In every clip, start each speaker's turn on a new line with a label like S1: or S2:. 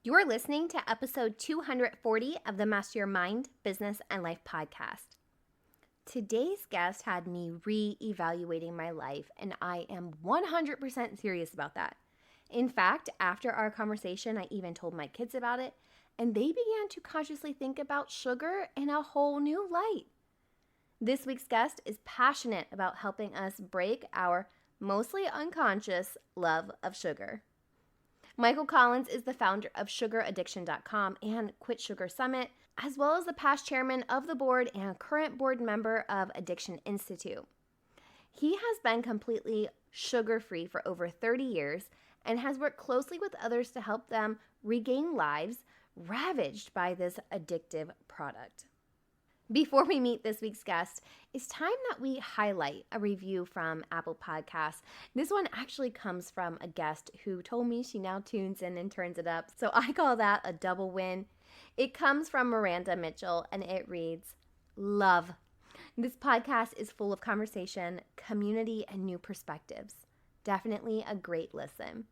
S1: You're listening to episode 240 of the Master Your Mind, Business, and Life podcast. Today's guest had me re-evaluating my life, and I am 100% serious about that. In fact, after our conversation, I even told my kids about it, and they began to consciously think about sugar in a whole new light. This week's guest is passionate about helping us break our mostly unconscious love of sugar. Michael Collins is the founder of sugaraddiction.com and Quit Sugar Summit, as well as the past chairman of the board and current board member of Addiction Institute. He has been completely sugar-free for over 30 years and has worked closely with others to help them regain lives ravaged by this addictive product. Before we meet this week's guest, it's time that we highlight a review from Apple Podcasts. This one actually comes from a guest who told me she now tunes in and turns it up, so I call that a double win. It comes from Miranda Mitchell, and it reads, "Love. This podcast is full of conversation, community, and new perspectives. Definitely a great listen."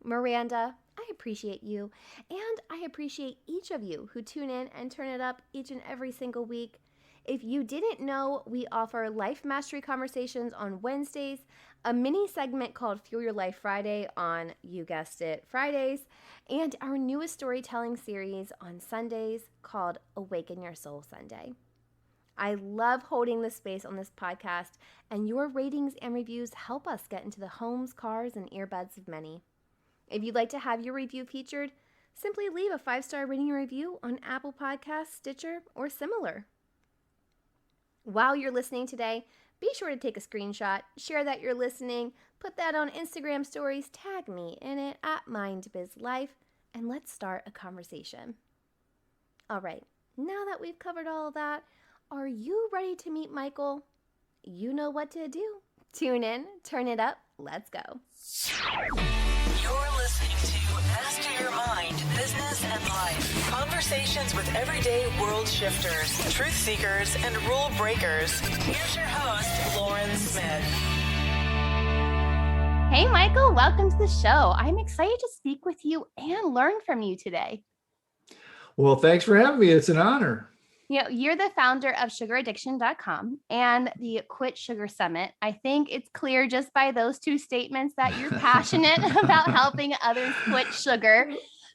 S1: Miranda, I appreciate you, and I appreciate each of you who tune in and turn it up each and every single week. If you didn't know, we offer Life Mastery Conversations on Wednesdays, a mini segment called Fuel Your Life Friday on, you guessed it, Fridays, and our newest storytelling series on Sundays called Awaken Your Soul Sunday. I love holding this space on this podcast, and your ratings and reviews help us get into the homes, cars, and earbuds of many. If you'd like to have your review featured, simply leave a 5-star rating and review on Apple Podcasts, Stitcher, or similar. While you're listening today, be sure to take a screenshot, share that you're listening, put that on Instagram stories, tag me in it at MindBizLife, and let's start a conversation. All right, now that we've covered all of that, are you ready to meet Michael? You know what to do. Tune in, turn it up, let's go.
S2: You're listening to Master Your Mind, Business, and Life. Conversations with everyday world shifters, truth seekers, and rule breakers. Here's your host, Lauren Smith.
S1: Hey, Michael, welcome to the show. I'm excited to speak with you and learn from you today.
S3: Well, thanks for having me. It's an honor.
S1: You know, you're the founder of sugaraddiction.com and the Quit Sugar Summit. I think it's clear just by those two statements that you're passionate about helping others quit sugar.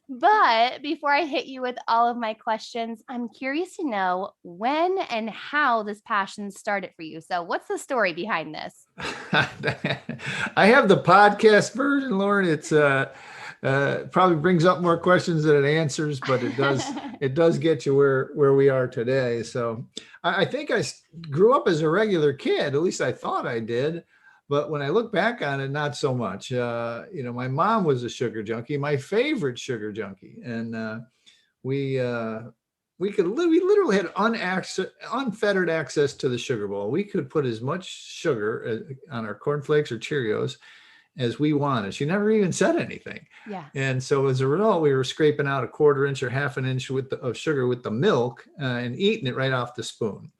S1: But before I hit you with all of my questions, I'm curious to know when and how this passion started for you. So what's the story behind this?
S3: I have the podcast version, Lauren. It's probably brings up more questions than it answers, but it does get you where we are today. So I think I grew up as a regular kid, at least I thought I did. But when I look back on it, not so much. My mom was a sugar junkie, my favorite sugar junkie. And we literally had unfettered access to the sugar bowl. We could put as much sugar on our cornflakes or Cheerios as we wanted. She never even said anything.
S1: Yeah.
S3: And so as a result, we were scraping out a 1/4 inch or 1/2 inch of sugar with the milk and eating it right off the spoon.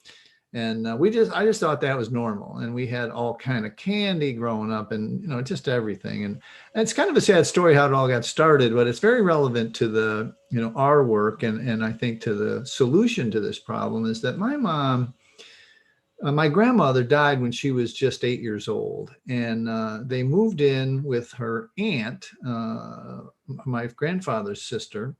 S3: And I just thought that was normal. And we had all kind of candy growing up and, just everything. And it's kind of a sad story how it all got started, but it's very relevant to the, our work. And I think to the solution to this problem is that my mom, my grandmother died when she was just 8 years old. And they moved in with her aunt, my grandfather's sister.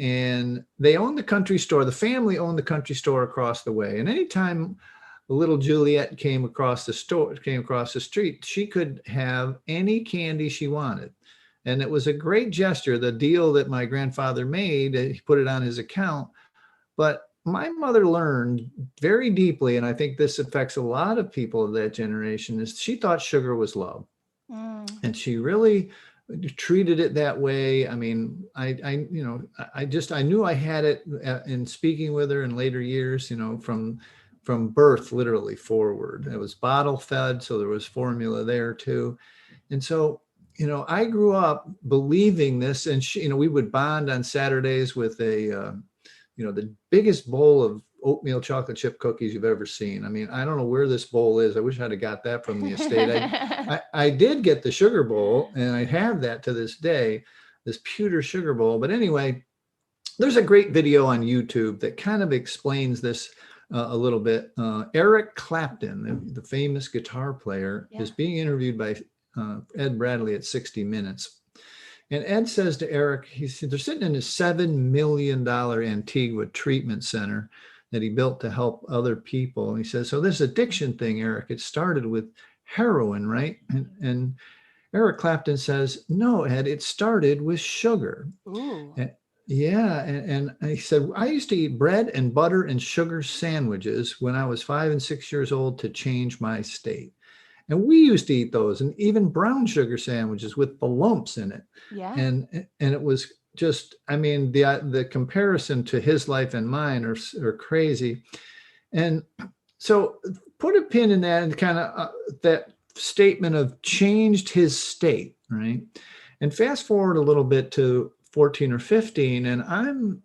S3: And they owned the country store. The family owned the country store across the way. And anytime little Juliet came across the street, she could have any candy she wanted. And it was a great gesture, the deal that my grandfather made. He put it on his account. But my mother learned very deeply, and I think this affects a lot of people of that generation, is she thought sugar was love. And she really treated it that way. I mean, I knew I had it in speaking with her in later years, from birth, literally forward. It was bottle fed, so there was formula there too. And so, I grew up believing this, and we would bond on Saturdays with the biggest bowl of oatmeal chocolate chip cookies you've ever seen. I mean, I don't know where this bowl is. I wish I'd have got that from the estate. I did get the sugar bowl, and I have that to this day. this pewter sugar bowl. But anyway, there's a great video on YouTube that kind of explains this a little bit. Eric Clapton, the famous guitar player, is being interviewed by Ed Bradley at 60 Minutes. And Ed says to Eric, they're sitting in his $7 million Antigua treatment center that he built to help other people. And he says, so this addiction thing, Eric, it started with heroin, right? And Eric Clapton says, no, Ed, it started with sugar.
S1: Ooh.
S3: And he said, I used to eat bread and butter and sugar sandwiches when I was 5 and 6 years old to change my state. And we used to eat those, and even brown sugar sandwiches with the lumps in it.
S1: Yeah.
S3: And it was just, I mean, the comparison to his life and mine are crazy. And so put a pin in that and kind of that statement of changed his state, right? And fast forward a little bit to 14 or 15, and I'm,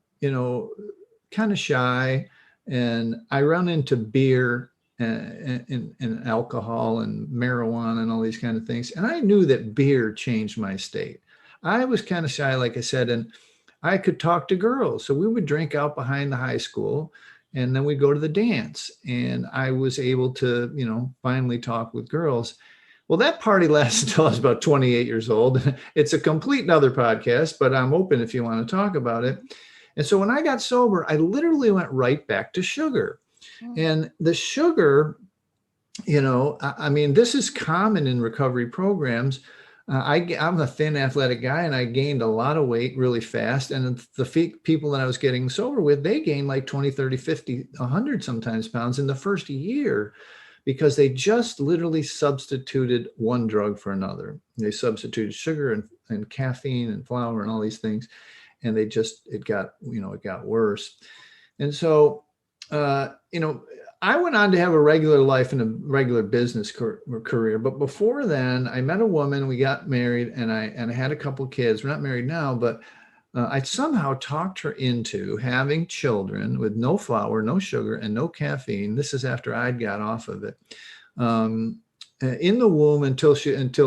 S3: kind of shy, and I run into beer and alcohol and marijuana and all these kind of things. And I knew that beer changed my state. I was kind of shy, like I said, and I could talk to girls. So we would drink out behind the high school, and then we'd go to the dance. And I was able to, finally talk with girls. Well, that party lasted until I was about 28 years old. It's a complete other podcast, but I'm open if you want to talk about it. And so when I got sober, I literally went right back to sugar. And the sugar, I mean, this is common in recovery programs. I'm a thin, athletic guy, and I gained a lot of weight really fast. And the people that I was getting sober with, they gained like 20, 30, 50, 100 sometimes pounds in the first year, because they just literally substituted one drug for another. They substituted sugar and caffeine and flour and all these things. And it got worse. And so, I went on to have a regular life and a regular business career. But before then, I met a woman, we got married, and I had a couple of kids. We're not married now, but I somehow talked her into having children with no flour, no sugar, and no caffeine. This is after I'd got off of it. In the womb until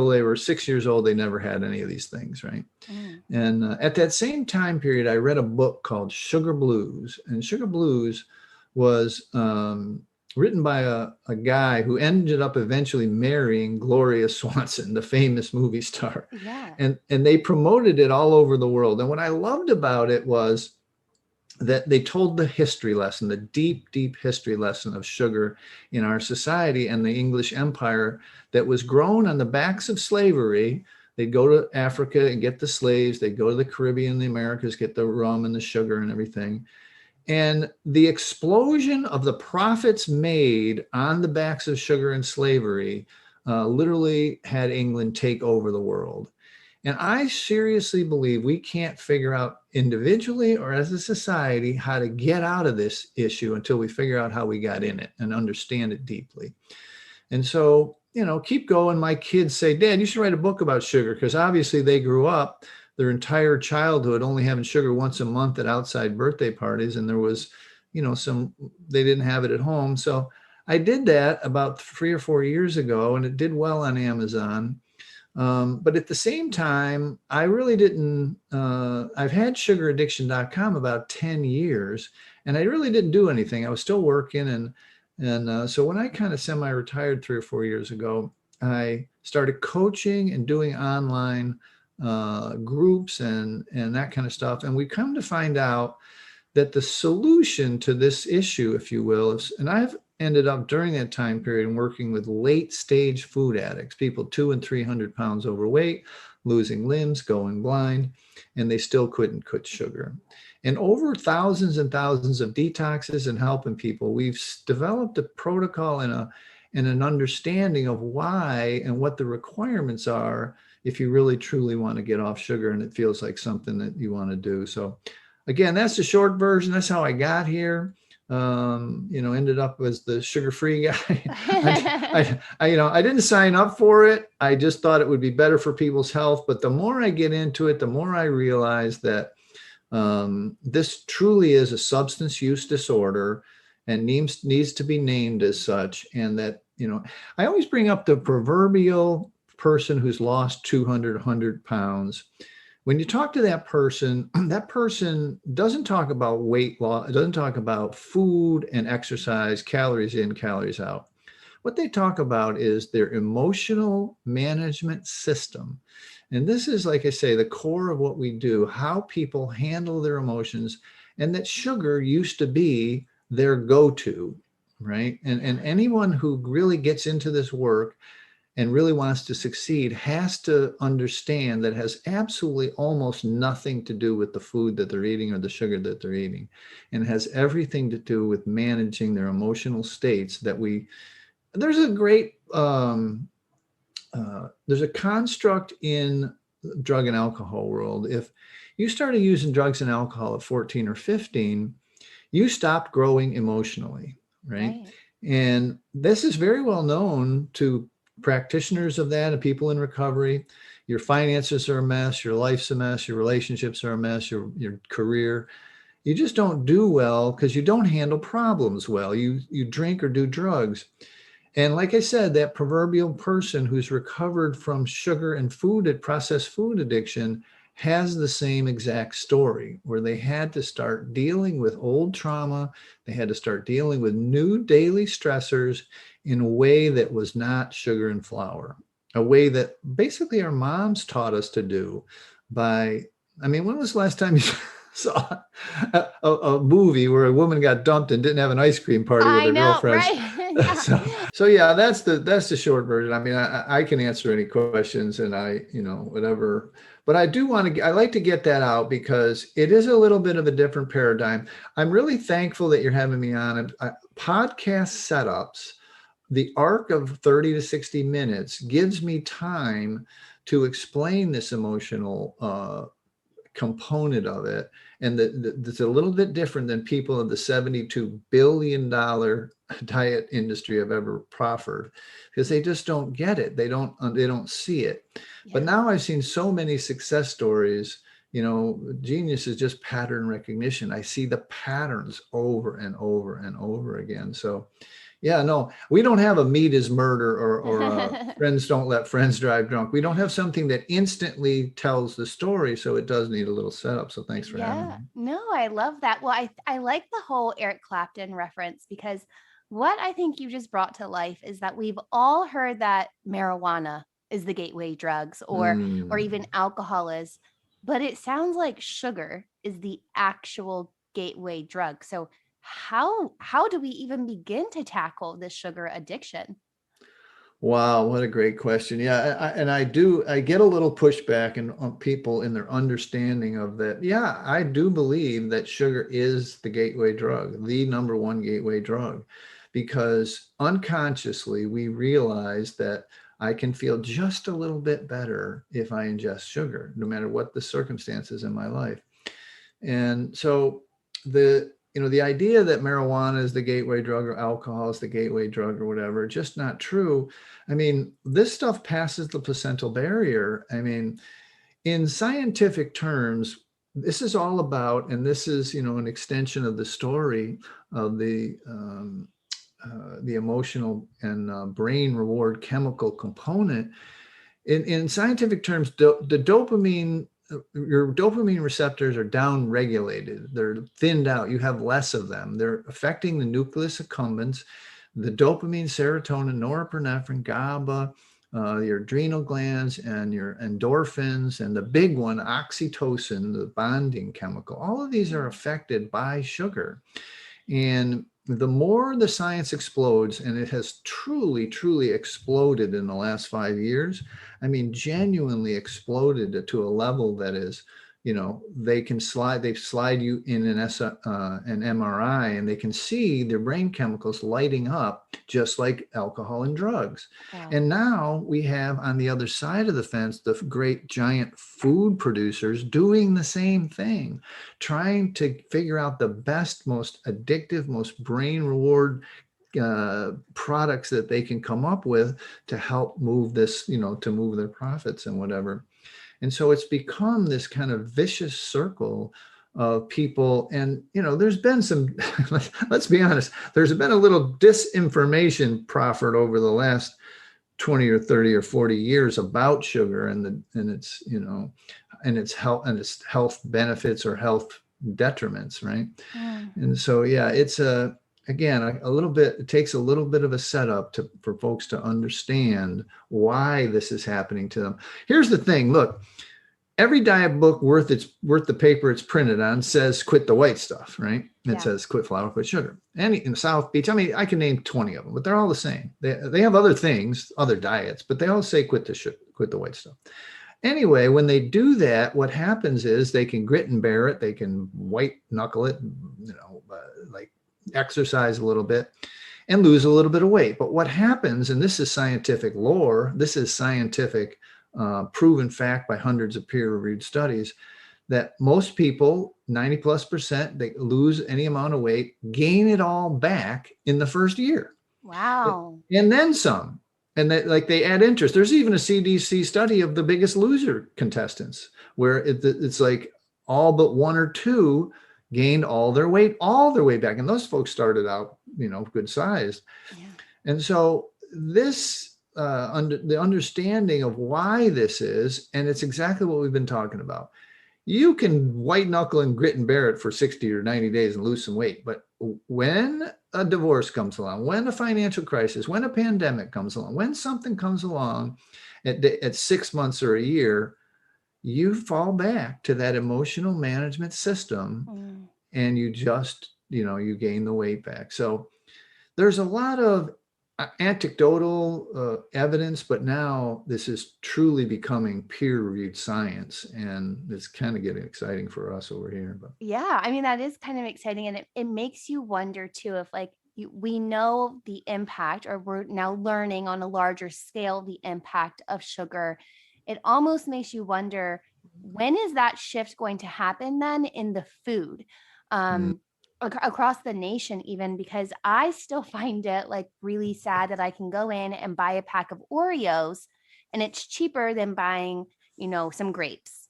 S3: they were 6 years old, they never had any of these things, right? And at that same time period, I read a book called Sugar Blues. And Sugar Blues was written by a guy who ended up eventually marrying Gloria Swanson, the famous movie star.
S1: Yeah.
S3: And they promoted it all over the world. And what I loved about it was that they told the history lesson, the deep, deep history lesson of sugar in our society and the English Empire that was grown on the backs of slavery. They'd go to Africa and get the slaves. They'd go to the Caribbean, the Americas, get the rum and the sugar and everything. And the explosion of the profits made on the backs of sugar and slavery literally had England take over the world. And I seriously believe we can't figure out individually or as a society how to get out of this issue until we figure out how we got in it and understand it deeply. And so, keep going. My kids say, Dad, you should write a book about sugar, because obviously they grew up their entire childhood only having sugar once a month at outside birthday parties. And there was, they didn't have it at home. So I did that about 3 or 4 years ago, and it did well on Amazon. But at the same time, I really didn't, I've had sugaraddiction.com about 10 years, and I really didn't do anything. I was still working. And so when I kind of semi-retired 3 or 4 years ago, I started coaching and doing online groups and that kind of stuff. And we come to find out that the solution to this issue, if you will, is, and I've ended up during that time period working with late stage food addicts, people 200 and 300 pounds overweight, losing limbs, going blind, and they still couldn't quit sugar. And over thousands and thousands of detoxes and helping people, we've developed a protocol and an understanding of why and what the requirements are if you really truly want to get off sugar and it feels like something that you want to do. So again, that's the short version. That's how I got here. Ended up as the sugar-free guy. I didn't sign up for it. I just thought it would be better for people's health. But the more I get into it, the more I realize that this truly is a substance use disorder and needs to be named as such. And that, I always bring up the proverbial person who's lost 200, 100 pounds. when you talk to that person doesn't talk about weight loss, it doesn't talk about food and exercise, calories in, calories out. What they talk about is their emotional management system. And this is, like I say, the core of what we do, how people handle their emotions, and that sugar used to be their go-to, right? And anyone who really gets into this work and really wants to succeed has to understand that it has absolutely almost nothing to do with the food that they're eating or the sugar that they're eating, and it has everything to do with managing their emotional states. There's a great there's a construct in drug and alcohol world. If you started using drugs and alcohol at 14 or 15, you stopped growing emotionally, right?
S1: Right.
S3: And this is very well known to practitioners of that and people in recovery. Your finances are a mess, your life's a mess, your relationships are a mess, your career. You just don't do well because you don't handle problems well. You drink or do drugs. And like I said, that proverbial person who's recovered from sugar and processed food addiction has the same exact story, where they had to start dealing with old trauma. They had to start dealing with new daily stressors in a way that was not sugar and flour, a way that basically our moms taught us to do when was the last time you saw a movie where a woman got dumped and didn't have an ice cream party with
S1: I
S3: her
S1: know,
S3: girlfriends?
S1: right? Yeah.
S3: So yeah, that's the short version. I mean, I can answer any questions and whatever, but I like to get that out because it is a little bit of a different paradigm. I'm really thankful that you're having me on. Podcast setups, the arc of 30 to 60 minutes gives me time to explain this emotional component of it. And that's a little bit different than people in the $72 billion diet industry have ever proffered, because they just don't get it. They don't see it.
S1: Yeah.
S3: But now I've seen so many success stories. Genius is just pattern recognition. I see the patterns over and over and over again. So yeah, no, we don't have a meat is murder or friends don't let friends drive drunk. We don't have something that instantly tells the story. So it does need a little setup. So thanks for having me.
S1: No, I love that. Well, I like the whole Eric Clapton reference, because what I think you just brought to life is that we've all heard that marijuana is the gateway drugs, or even alcohol is, but it sounds like sugar is the actual gateway drug. So how do we even begin to tackle this sugar addiction?
S3: Wow, what a great question. Yeah, I get a little pushback on people in their understanding of that. Yeah, I do believe that sugar is the gateway drug, the number one gateway drug, because unconsciously we realize that I can feel just a little bit better if I ingest sugar, no matter what the circumstances in my life. And so the idea that marijuana is the gateway drug or alcohol is the gateway drug or whatever, just not true. I mean, this stuff passes the placental barrier. I mean, in scientific terms, this is all about, and this is, an extension of the story of the emotional and brain reward chemical component. In scientific terms, the dopamine, your dopamine receptors are down regulated. They're thinned out. You have less of them. They're affecting the nucleus accumbens, the dopamine, serotonin, norepinephrine, GABA, your adrenal glands, and your endorphins, and the big one, oxytocin, the bonding chemical. All of these are affected by sugar. And the more the science explodes, and it has truly, truly exploded in the last 5 years, I mean, genuinely exploded to a level that is, they slide you in an MRI, and they can see their brain chemicals lighting up just like alcohol and drugs.
S1: Wow.
S3: And now we have on the other side of the fence, the great giant food producers doing the same thing, trying to figure out the best, most addictive, most brain reward products that they can come up with to help move this, to move their profits and whatever. And so it's become this kind of vicious circle of people. And, there's been some, let's be honest, there's been a little disinformation proffered over the last 20 or 30 or 40 years about sugar and its, and its health benefits or health detriments, right?
S1: Mm.
S3: And so, yeah, it's again, a little bit, it takes a little bit of a setup for folks to understand why this is happening to them. Here's the thing. Look, every diet book worth the paper it's printed on says quit the white stuff, right? It
S1: Yeah.
S3: says quit flour, quit sugar. And in South Beach, I mean, I can name 20 of them, but they're all the same. They have other things, other diets, but they all say quit the sugar, quit the white stuff. Anyway, when they do that, what happens is they can grit and bear it. They can white knuckle it, like exercise a little bit and lose a little bit of weight. But what happens, and this is scientific lore, this is scientific proven fact by hundreds of peer-reviewed studies, that most people, 90+%, they lose any amount of weight, gain it all back in the first year.
S1: Wow.
S3: And then some. And that, like, they add interest. There's even a CDC study of the Biggest Loser contestants where it's like all but one or two gained all their weight back. And those folks started out, good sized.
S1: Yeah.
S3: And so this, the understanding of why this is, and it's exactly what we've been talking about. You can white knuckle and grit and bear it for 60 or 90 days and lose some weight. But when a divorce comes along, when a financial crisis, when a pandemic comes along, when something comes along at 6 months or a year, you fall back to that emotional management system and you just, you gain the weight back. So there's a lot of anecdotal evidence, but now this is truly becoming peer-reviewed science, and it's kind of getting exciting for us over here. But
S1: yeah, I mean, that is kind of exciting. And it makes you wonder too, if like we know the impact, or we're now learning on a larger scale the impact of sugar. It almost makes you wonder, when is that shift going to happen then in the food? Across the nation, even, because I still find it like really sad that I can go in and buy a pack of Oreos and it's cheaper than buying, some grapes.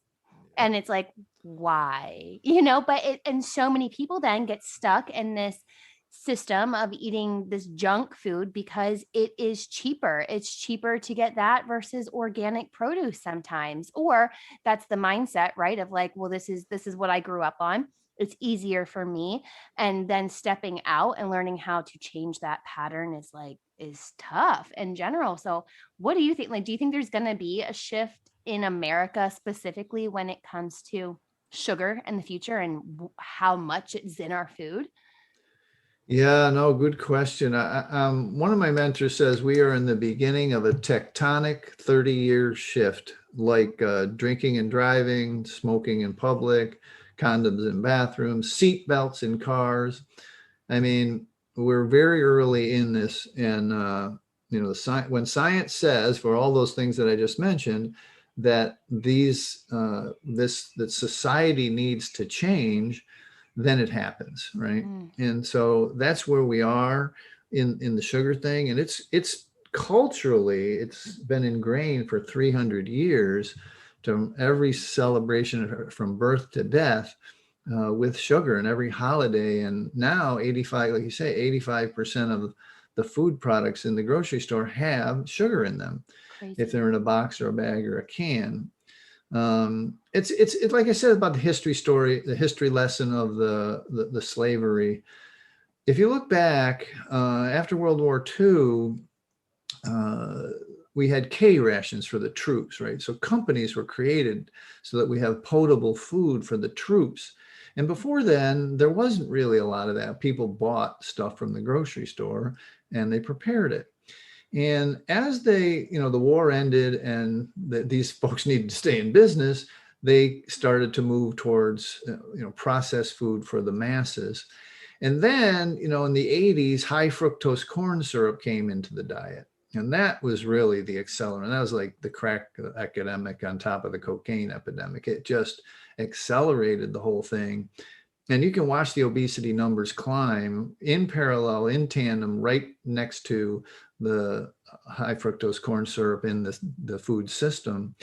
S1: And it's like, why? But and so many people then get stuck in this system of eating this junk food because it is cheaper. It's cheaper to get that versus organic produce sometimes. Or that's the mindset, right? Of like, well, this is what I grew up on. It's easier for me. And then stepping out and learning how to change that pattern is tough in general. So what do you think? Like, do you think there's going to be a shift in America specifically when it comes to sugar in the future and how much it's in our food?
S3: yeah, no, good question. One of my mentors says we are in the beginning of a tectonic 30-year shift, like drinking and driving, smoking in public, condoms in bathrooms, seat belts in cars. I mean, we're very early in this. And, when science says, for all those things that I just mentioned, that that society needs to change, then it happens, right? And so that's where we are in the sugar thing. And it's culturally, it's been ingrained for 300 years to every celebration from birth to death with sugar, and every holiday. And now 85, like you say, 85% of the food products in the grocery store have sugar in them. Crazy. If they're in a box or a bag or a can. It's like I said about the history story, the history lesson of the slavery. If you look back after World War II, we had K rations for the troops, right? So companies were created so that we have potable food for the troops. And before then, there wasn't really a lot of that. People bought stuff from the grocery store and they prepared it. And as the war ended and these folks needed to stay in business, they started to move towards, processed food for the masses. And then, in the 80s, high fructose corn syrup came into the diet. And that was really the accelerant. That was like the crack epidemic on top of the cocaine epidemic. It just accelerated the whole thing. And you can watch the obesity numbers climb in parallel, in tandem, right next to the high fructose corn syrup in the food system.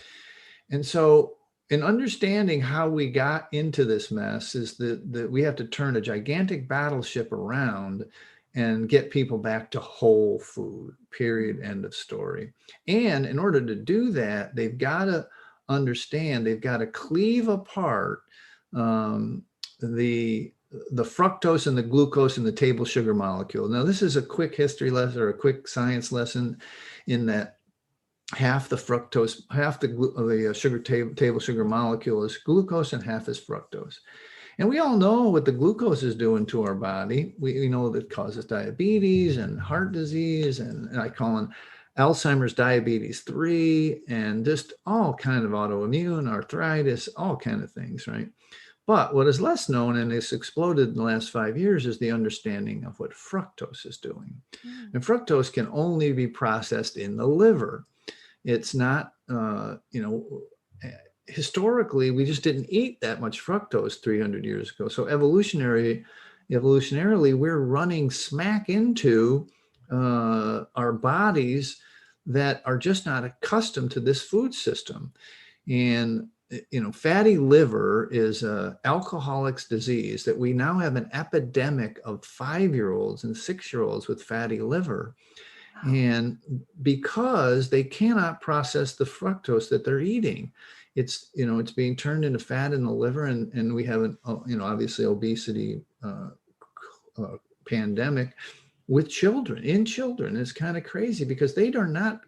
S3: And so in understanding how we got into this mess is that we have to turn a gigantic battleship around and get people back to whole food, period, end of story. And in order to do that, they've got to understand, they've got to cleave apart um, the fructose and the glucose and the table sugar molecule. Now, this is a quick history lesson or a quick science lesson in that half the fructose, half the sugar table sugar molecule is glucose and half is fructose. And we all know what the glucose is doing to our body. We know that it causes diabetes and heart disease, and I call it Alzheimer's diabetes 3, and just all kind of autoimmune, arthritis, all kind of things, right? But what is less known, and it's exploded in the last 5 years, is the understanding of what fructose is doing. And fructose can only be processed in the liver. It's not, historically, we just didn't eat that much fructose 300 years ago. So evolutionarily, we're running smack into our bodies that are just not accustomed to this food system. And fatty liver is a alcoholic's disease that we now have an epidemic of 5-year-olds and 6-year-olds with fatty liver. And because they cannot process the fructose that they're eating, it's being turned into fat in the liver, and we have obviously obesity pandemic with children. It's kind of crazy because they are not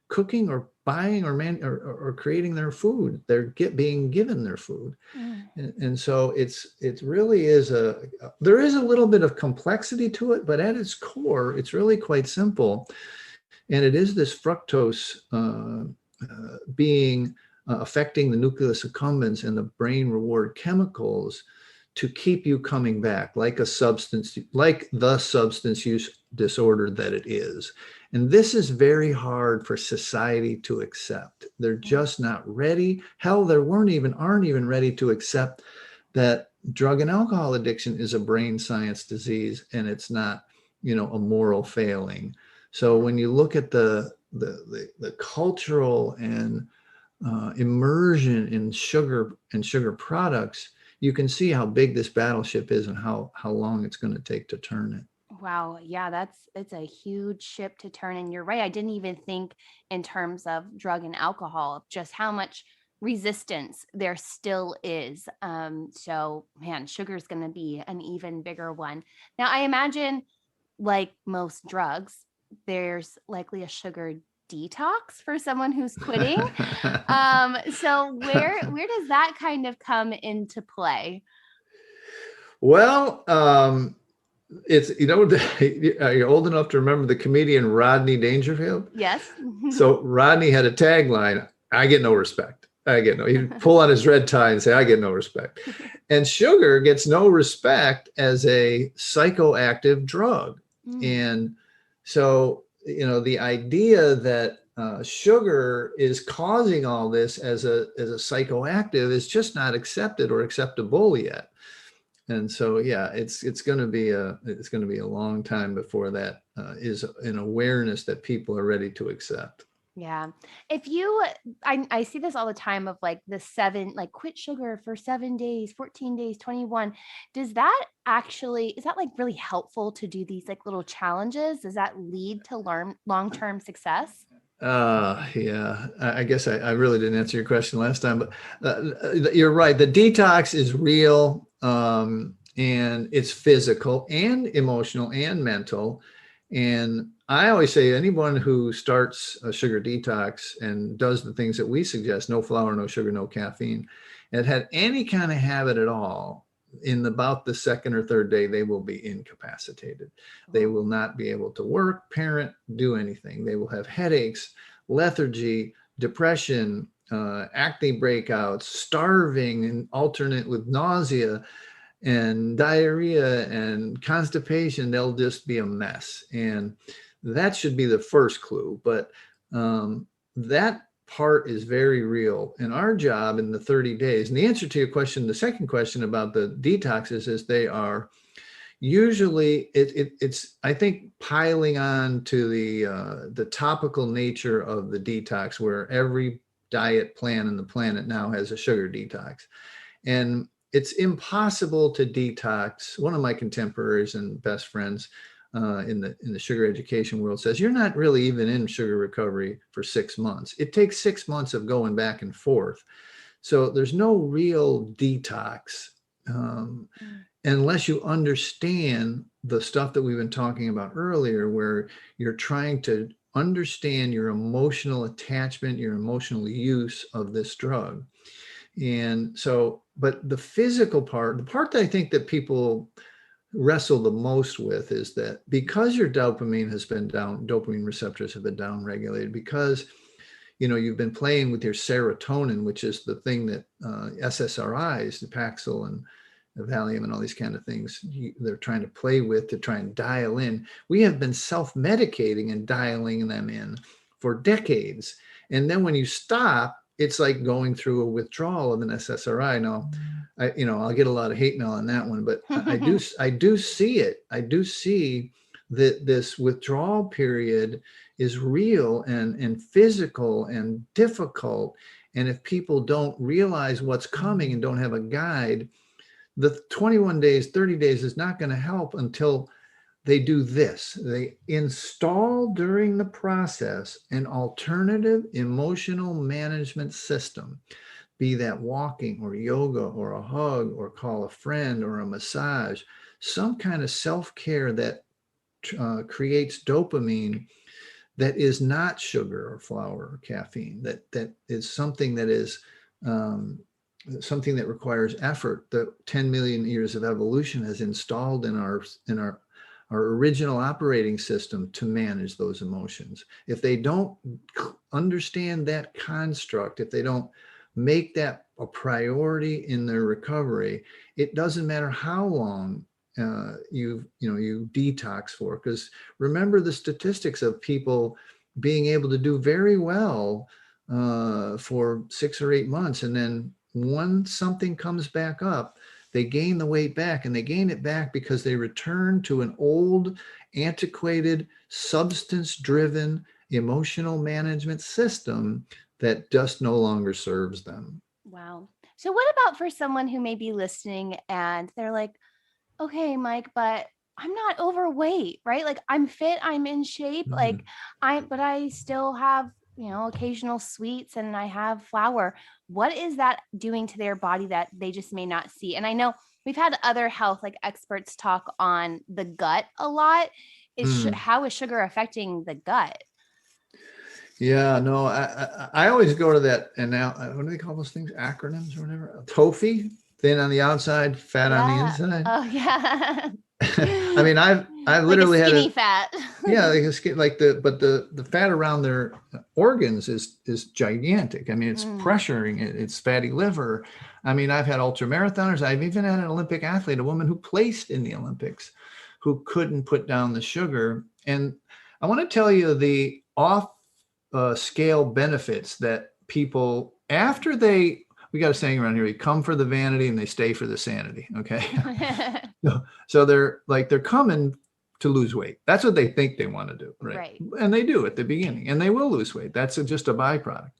S3: cooking or buying or creating their food. They're being given their food. And so it really is there is a little bit of complexity to it, but at its core, it's really quite simple. And it is this fructose being affecting the nucleus accumbens and the brain reward chemicals to keep you coming back, like the substance use disorder that it is. And this is very hard for society to accept. They're just not ready. Hell, they aren't even ready to accept that drug and alcohol addiction is a brain science disease, and it's not, a moral failing. So when you look at the cultural and immersion in sugar and sugar products, you can see how big this battleship is and how long it's going to take to turn it.
S1: Wow. Yeah, it's a huge ship to turn. And you're right. I didn't even think in terms of drug and alcohol, just how much resistance there still is. So man, sugar is going to be an even bigger one. Now, I imagine, like most drugs, there's likely a sugar detox for someone who's quitting. So where does that kind of come into play?
S3: Well, it's, you're old enough to remember the comedian Rodney Dangerfield?
S1: Yes.
S3: So Rodney had a tagline, "I get no respect. He'd pull on his red tie and say, "I get no respect." And sugar gets no respect as a psychoactive drug. And so, the idea that sugar is causing all this as a psychoactive is just not accepted or acceptable yet. And so, yeah, it's going to be a long time before that is an awareness that people are ready to accept.
S1: Yeah. I see this all the time of like quit sugar for 7 days, 14 days, 21. Is that like really helpful to do these like little challenges? Does that lead to long-term success?
S3: Yeah, I guess I really didn't answer your question last time, but you're right. The detox is real, and it's physical and emotional and mental. And I always say anyone who starts a sugar detox and does the things that we suggest, no flour, no sugar, no caffeine, and had any kind of habit at all, in about the second or third day, they will be incapacitated. They will not be able to work, parent, do anything. They will have headaches, lethargy, depression, acne breakouts, starving, and alternate with nausea and diarrhea and constipation. They'll just be a mess. And that should be the first clue. But that part is very real. And our job in the 30 days, and the answer to your question, the second question about the detoxes, is they are usually, it's I think, piling on to the topical nature of the detox, where every diet plan on the planet now has a sugar detox. And it's impossible to detox. One of my contemporaries and best friends in the sugar education world says you're not really even in sugar recovery for 6 months. It takes 6 months of going back and forth. So there's no real detox unless you understand the stuff that we've been talking about earlier, where you're trying to understand your emotional attachment, your emotional use of this drug. And so, but the physical part, the part that I think that people wrestle the most with is that because your dopamine has been down, dopamine receptors have been down regulated, because you've been playing with your serotonin, which is the thing that SSRIs, the Paxil and the Valium and all these kind of things, they're trying to play with to try and dial in. We have been self-medicating and dialing them in for decades. And then when you stop, it's like going through a withdrawal of an SSRI. Now, I'll get a lot of hate mail on that one, but I do see it. I do see that this withdrawal period is real and physical and difficult. And if people don't realize what's coming and don't have a guide, the 21 days, 30 days is not going to help until they do this. They install during the process an alternative emotional management system, be that walking or yoga or a hug or call a friend or a massage, some kind of self-care that creates dopamine that is not sugar or flour or caffeine, that is something that is something that requires effort. The 10 million years of evolution has installed in our original operating system to manage those emotions. If they don't understand that construct, if they don't make that a priority in their recovery, it doesn't matter how long you detox for. Because remember the statistics of people being able to do very well for 6 or 8 months, and then once something comes back up, they gain the weight back, and they gain it back because they return to an old, antiquated, substance-driven emotional management system that just no longer serves them.
S1: Wow. So what about for someone who may be listening and they're like, okay, Mike, but I'm not overweight, right? Like I'm fit, I'm in shape, but I still have, occasional sweets and I have flour. What is that doing to their body that they just may not see? And I know we've had other health experts talk on the gut a lot. How is sugar affecting the gut?
S3: Yeah, no, I always go to that, and now what do they call those things? Acronyms or whatever. TOFI, thin on the outside, fat on the inside.
S1: Oh yeah.
S3: I mean, I've literally
S1: like a skinny
S3: had
S1: fat.
S3: Yeah, the fat around their organs is gigantic. I mean, it's pressuring it. It's fatty liver. I mean, I've had ultra marathoners. I've even had an Olympic athlete, a woman who placed in the Olympics, who couldn't put down the sugar. And I want to tell you the off scale benefits that people, after we got a saying around here, you come for the vanity and they stay for the sanity. Okay. So they're coming to lose weight. That's what they think they want to do. Right. And they do at the beginning, and they will lose weight. That's just a byproduct.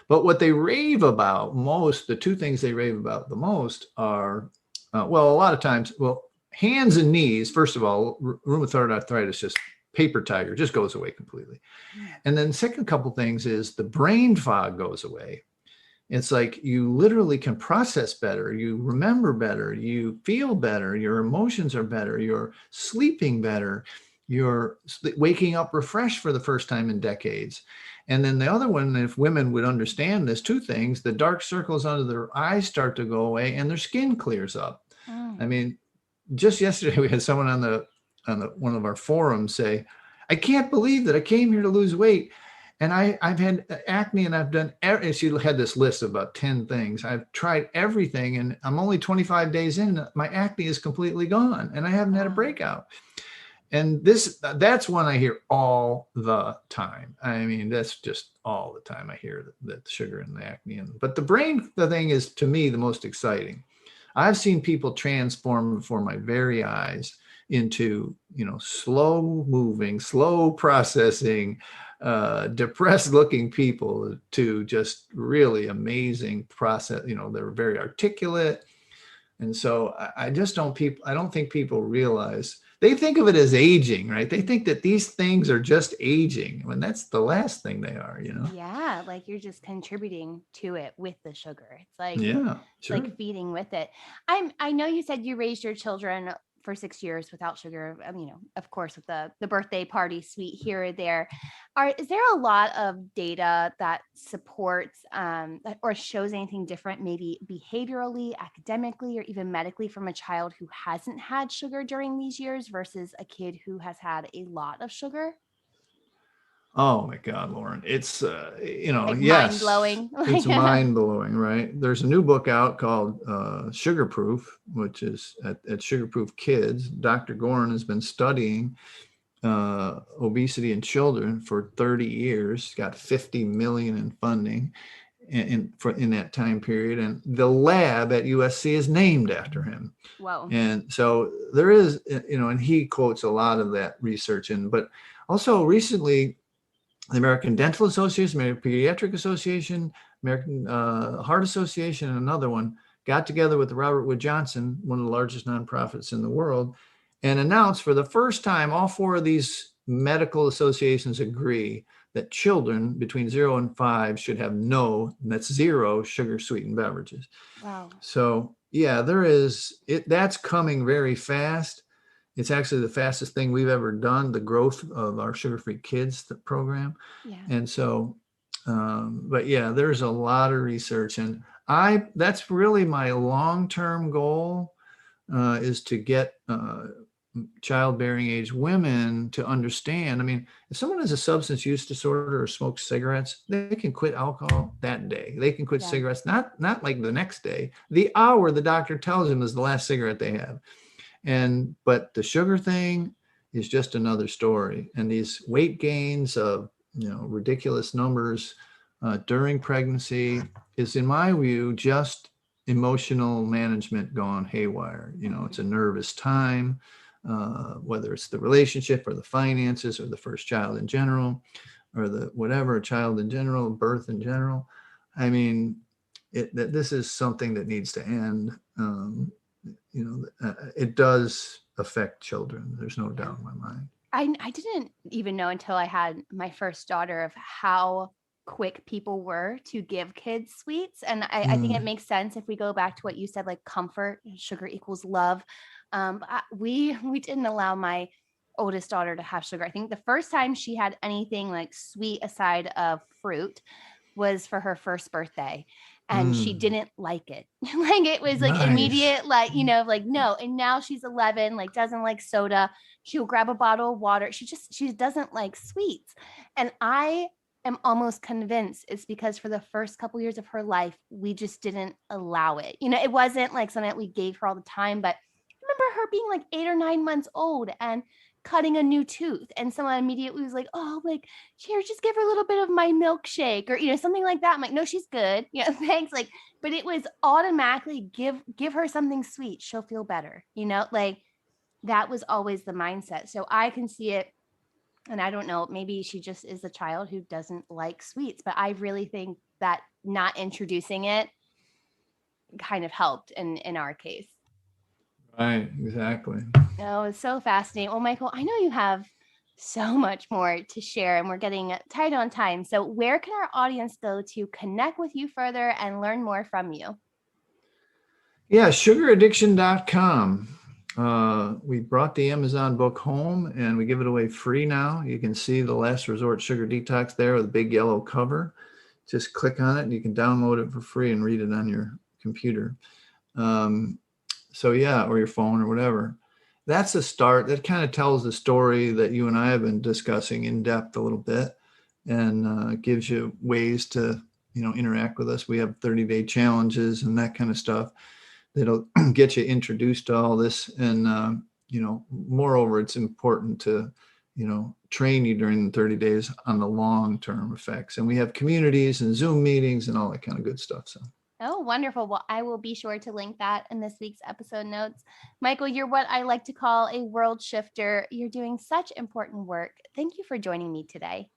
S3: But what they rave about most, the two things they rave about the most are, a lot of times, hands and knees. First of all, rheumatoid arthritis, just paper tiger, just goes away completely. And then the second couple things is the brain fog goes away. It's like you literally can process better, you remember better, you feel better, your emotions are better, you're sleeping better, you're waking up refreshed for the first time in decades. And then the other one, if women would understand this, two things: the dark circles under their eyes start to go away and their skin clears up. I mean, just yesterday we had someone on one of our forums say, I can't believe that I came here to lose weight. And I've had acne, and I've done, she had this list of about 10 things. I've tried everything, and I'm only 25 days in. My acne is completely gone, and I haven't had a breakout. And that's one I hear all the time. I mean, that's just all the time I hear that the sugar and the acne. But the brain, the thing is, to me, the most exciting. I've seen people transform before my very eyes into, slow moving, slow processing, depressed looking people to just really amazing process. They're very articulate. And so I just I don't think people realize, they think of it as aging, right? They think that these things are just aging when that's the last thing they are,
S1: Yeah, like you're just contributing to it with the sugar. It's like
S3: Yeah, sure.
S1: feeding with it. I know you said you raised your children for 6 years without sugar. Of course, with the birthday party sweet here or there. Is there a lot of data that supports or shows anything different, maybe behaviorally, academically, or even medically, from a child who hasn't had sugar during these years versus a kid who has had a lot of sugar?
S3: Oh my God, Lauren. It's,
S1: Like mind
S3: yes,
S1: blowing.
S3: it's mind blowing, right? There's a new book out called Sugar Proof, which is at Sugar Proof Kids. Dr. Gorin has been studying obesity in children for 30 years, got 50 million in funding in that time period. And the lab at USC is named after him.
S1: Whoa.
S3: And so there is, and he quotes a lot of that research but also recently, the American Dental Association, American Pediatric Association, American Heart Association, and another one got together with Robert Wood Johnson, one of the largest nonprofits in the world, and announced for the first time, all four of these medical associations agree that children between 0 and 5 should have that's zero, sugar sweetened beverages.
S1: Wow.
S3: So yeah, that's coming very fast. It's actually the fastest thing we've ever done, the growth of our Sugar-Free Kids program.
S1: Yeah.
S3: And so, but yeah, there's a lot of research, and that's really my long-term goal, is to get childbearing age women to understand. I mean, if someone has a substance use disorder or smokes cigarettes, they can quit alcohol that day. They can quit cigarettes, not like the next day. The hour the doctor tells them is the last cigarette they have. But the sugar thing is just another story. And these weight gains of, ridiculous numbers during pregnancy is, in my view, just emotional management gone haywire. It's a nervous time, whether it's the relationship or the finances or the first child in general, or the whatever, child in general, birth in general. I mean, this is something that needs to end. It does affect children. There's no doubt in my mind.
S1: I didn't even know until I had my first daughter of how quick people were to give kids sweets. And I think it makes sense if we go back to what you said, like comfort, sugar equals love. We didn't allow my oldest daughter to have sugar. I think the first time she had anything like sweet aside of fruit was for her first birthday. And she didn't like it. Like it was like
S3: Nice.
S1: immediate, like, like no. And now she's 11, like doesn't like soda. She'll grab a bottle of water. She doesn't like sweets. And I am almost convinced it's because for the first couple years of her life, we just didn't allow it. It wasn't like something that we gave her all the time, but I remember her being like 8 or 9 months old and cutting a new tooth, and someone immediately was like, oh, like, here, just give her a little bit of my milkshake, or something like that. I'm like, no, she's good, thanks. Like, but it was automatically give her something sweet, she'll feel better, like that was always the mindset. So I can see it, and I don't know, maybe she just is a child who doesn't like sweets, but I really think that not introducing it kind of helped in our case.
S3: Right, exactly.
S1: Oh, it's so fascinating. Well, Michael, I know you have so much more to share, and we're getting tight on time. So where can our audience go to connect with you further and learn more from you?
S3: Yeah, sugaraddiction.com. We brought the Amazon book home, and we give it away free now. You can see the Last Resort Sugar Detox there with a big yellow cover. Just click on it and you can download it for free and read it on your computer. So yeah, or your phone or whatever. That's a start. That kind of tells the story that you and I have been discussing in depth a little bit, and gives you ways to, interact with us. We have 30-day challenges and that kind of stuff that'll get you introduced to all this. And, moreover, it's important to, train you during the 30 days on the long-term effects. And we have communities and Zoom meetings and all that kind of good stuff. So.
S1: Oh, wonderful. Well, I will be sure to link that in this week's episode notes. Michael, you're what I like to call a world shifter. You're doing such important work. Thank you for joining me today.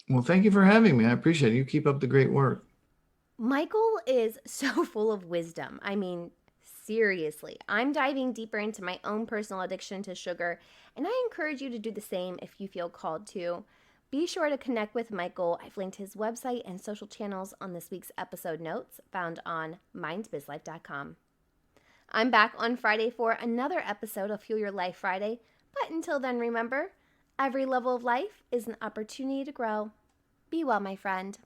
S3: Well, thank you for having me. I appreciate it. You keep up the great work.
S1: Michael is so full of wisdom. I mean, seriously. I'm diving deeper into my own personal addiction to sugar, and I encourage you to do the same if you feel called to. Be sure to connect with Michael. I've linked his website and social channels on this week's episode notes found on mindbizlife.com. I'm back on Friday for another episode of Fuel Your Life Friday, but until then, remember, every level of life is an opportunity to grow. Be well, my friend.